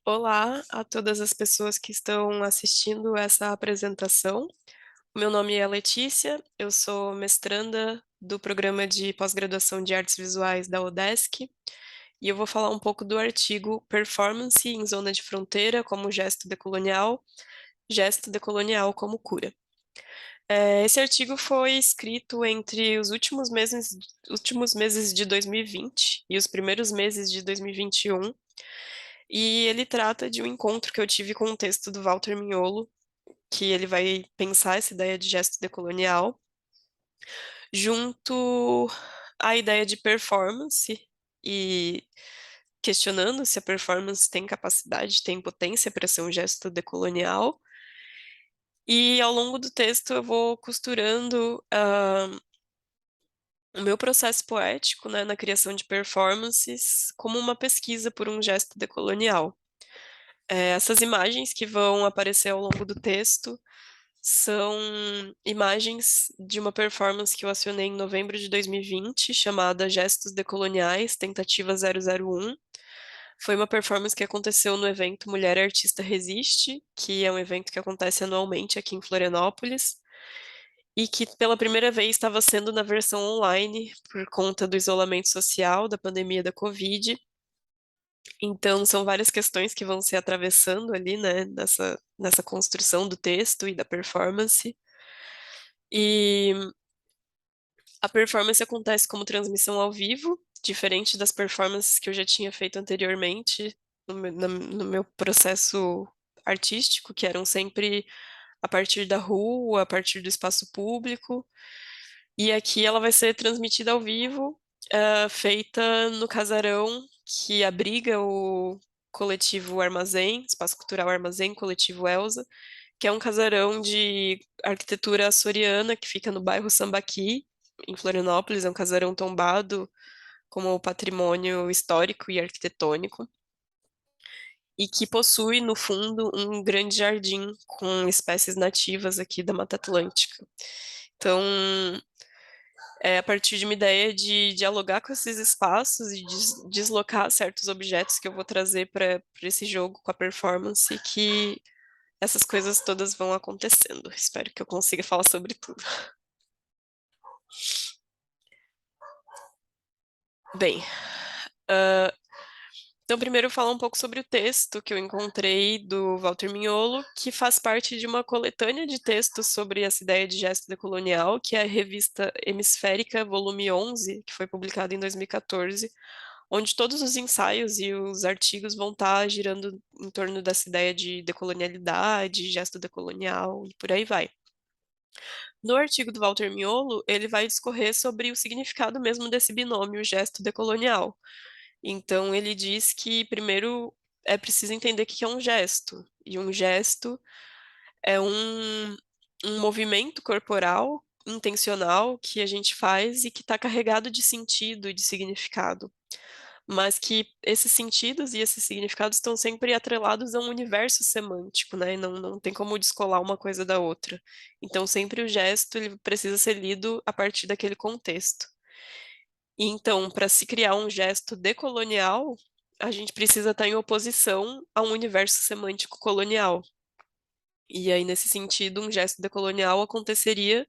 Olá a todas as pessoas que estão assistindo essa apresentação. Meu nome é Letícia, eu sou mestranda do programa de pós-graduação de artes visuais da UDESC e eu vou falar um pouco do artigo Performance em Zona de Fronteira como gesto decolonial como cura. Esse artigo foi escrito entre os últimos meses de 2020 e os primeiros meses de 2021. E ele trata de um encontro que eu tive com um texto do Walter Mignolo, que ele vai pensar essa ideia de gesto decolonial, junto à ideia de performance e questionando se a performance tem capacidade, tem potência para ser um gesto decolonial. E ao longo do texto eu vou costurando o meu processo poético, né, na criação de performances como uma pesquisa por um gesto decolonial. Essas imagens que vão aparecer ao longo do texto são imagens de uma performance que eu acionei em novembro de 2020, chamada Gestos Decoloniais, Tentativa 001. Foi uma performance que aconteceu no evento Mulher Artista Resiste, que é um evento que acontece anualmente aqui em Florianópolis, e que pela primeira vez estava sendo na versão online por conta do isolamento social, da pandemia da Covid. Então, são várias questões que vão se atravessando ali, né, nessa construção do texto e da performance. E a performance acontece como transmissão ao vivo, diferente das performances que eu já tinha feito anteriormente no meu processo artístico, que eram sempre a partir da rua, a partir do espaço público. E aqui ela vai ser transmitida ao vivo, feita no casarão que abriga o coletivo Armazém, Espaço Cultural Armazém, Coletivo Elza, que é um casarão de arquitetura açoriana que fica no bairro Sambaqui, em Florianópolis. É um casarão tombado como patrimônio histórico e arquitetônico, e que possui, no fundo, um grande jardim com espécies nativas aqui da Mata Atlântica. Então, a partir de uma ideia de dialogar com esses espaços e deslocar certos objetos que eu vou trazer para esse jogo com a performance, que essas coisas todas vão acontecendo. Espero que eu consiga falar sobre tudo. Bem, então primeiro eu vou falar um pouco sobre o texto que eu encontrei do Walter Mignolo, que faz parte de uma coletânea de textos sobre essa ideia de gesto decolonial, que é a revista Hemisférica, volume 11, que foi publicada em 2014, onde todos os ensaios e os artigos vão estar girando em torno dessa ideia de decolonialidade, gesto decolonial e por aí vai. No artigo do Walter Mignolo, ele vai discorrer sobre o significado mesmo desse binômio gesto decolonial. Então, ele diz que, primeiro, é preciso entender o que é um gesto. E um gesto é um movimento corporal intencional que a gente faz e que está carregado de sentido e de significado, mas que esses sentidos e esses significados estão sempre atrelados a um universo semântico, né? E não tem como descolar uma coisa da outra. Então, sempre o gesto ele precisa ser lido a partir daquele contexto. E então, para se criar um gesto decolonial, a gente precisa estar em oposição a um universo semântico colonial. E aí, nesse sentido, um gesto decolonial aconteceria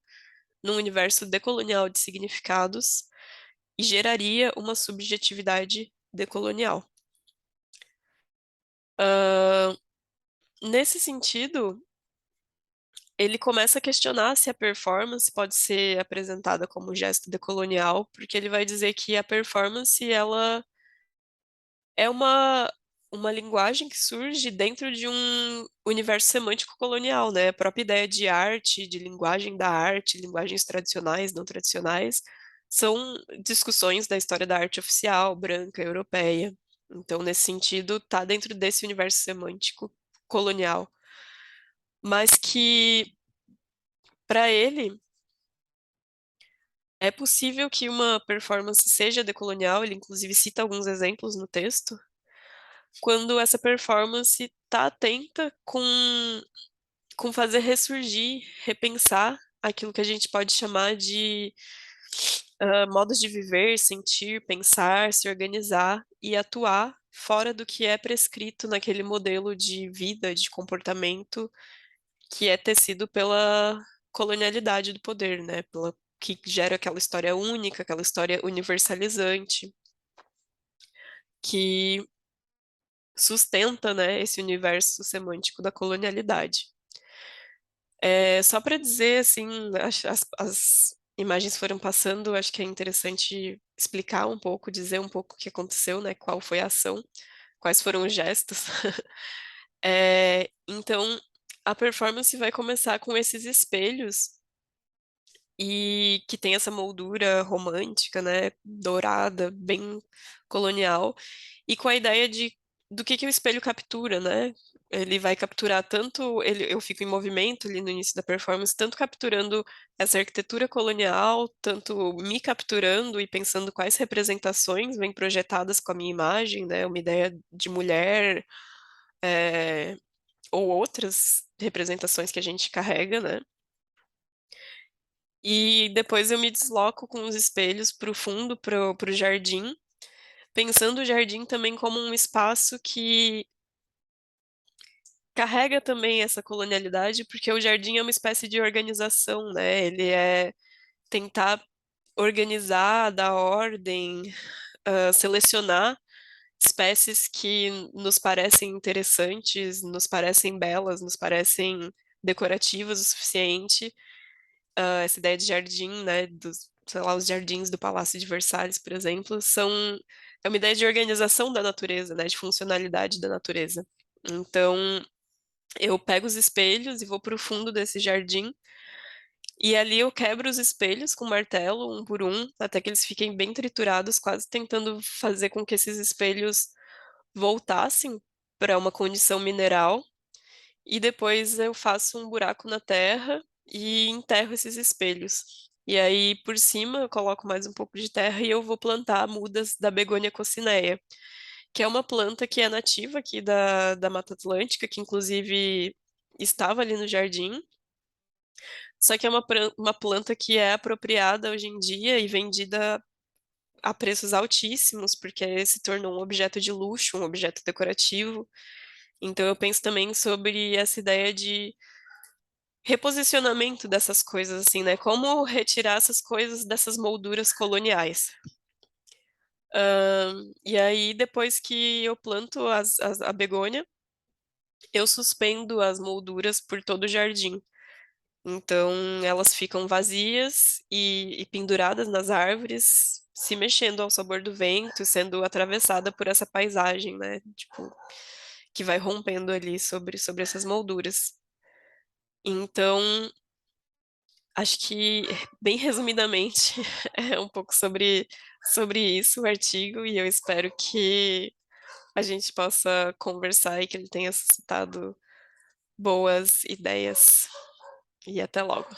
num universo decolonial de significados e geraria uma subjetividade decolonial. Ah, nesse sentido, ele começa a questionar se a performance pode ser apresentada como gesto decolonial, porque ele vai dizer que a performance ela é uma linguagem que surge dentro de um universo semântico colonial, né? A própria ideia de arte, de linguagem da arte, linguagens tradicionais, não tradicionais, são discussões da história da arte oficial, branca, europeia. Então, nesse sentido, está dentro desse universo semântico colonial, mas que para ele é possível que uma performance seja decolonial. Ele inclusive cita alguns exemplos no texto, quando essa performance está atenta com fazer ressurgir, repensar aquilo que a gente pode chamar de modos de viver, sentir, pensar, se organizar e atuar fora do que é prescrito naquele modelo de vida, de comportamento que é tecido pela colonialidade do poder, né? Pela, que gera aquela história única, aquela história universalizante, que sustenta, né, esse universo semântico da colonialidade. Só para dizer, assim, as imagens foram passando, acho que é interessante explicar um pouco, dizer um pouco o que aconteceu, né, qual foi a ação, quais foram os gestos. Então, a performance vai começar com esses espelhos e que tem essa moldura romântica, né, dourada, bem colonial, e com a ideia de do que o espelho captura, né? Ele vai capturar tanto, eu fico em movimento ali no início da performance, tanto capturando essa arquitetura colonial, tanto me capturando e pensando quais representações vêm projetadas com a minha imagem, né? Uma ideia de mulher, é, ou outras representações que a gente carrega, né? E depois eu me desloco com os espelhos para o fundo, pro jardim, pensando o jardim também como um espaço que carrega também essa colonialidade, porque o jardim é uma espécie de organização, né? Ele é tentar organizar, dar ordem, selecionar espécies que nos parecem interessantes, nos parecem belas, nos parecem decorativas o suficiente. Essa ideia de jardim, né, dos, sei lá, os jardins do Palácio de Versalhes, por exemplo, é uma ideia de organização da natureza, né, de funcionalidade da natureza. Então, eu pego os espelhos e vou para o fundo desse jardim, e ali eu quebro os espelhos com martelo, um por um, até que eles fiquem bem triturados, quase tentando fazer com que esses espelhos voltassem para uma condição mineral. E depois eu faço um buraco na terra e enterro esses espelhos. E aí, por cima, eu coloco mais um pouco de terra e eu vou plantar mudas da begônia cocineia, que é uma planta que é nativa aqui da Mata Atlântica, que inclusive estava ali no jardim, só que é uma planta que é apropriada hoje em dia e vendida a preços altíssimos, porque se tornou um objeto de luxo, um objeto decorativo. Então eu penso também sobre essa ideia de reposicionamento dessas coisas, assim, né? Como retirar essas coisas dessas molduras coloniais. E aí, depois que eu planto a begônia, eu suspendo as molduras por todo o jardim. Então, elas ficam vazias e penduradas nas árvores, se mexendo ao sabor do vento, sendo atravessada por essa paisagem, né? Tipo, que vai rompendo ali sobre essas molduras. Então, acho que, bem resumidamente, é um pouco sobre isso o artigo, e eu espero que a gente possa conversar e que ele tenha suscitado boas ideias. E até logo.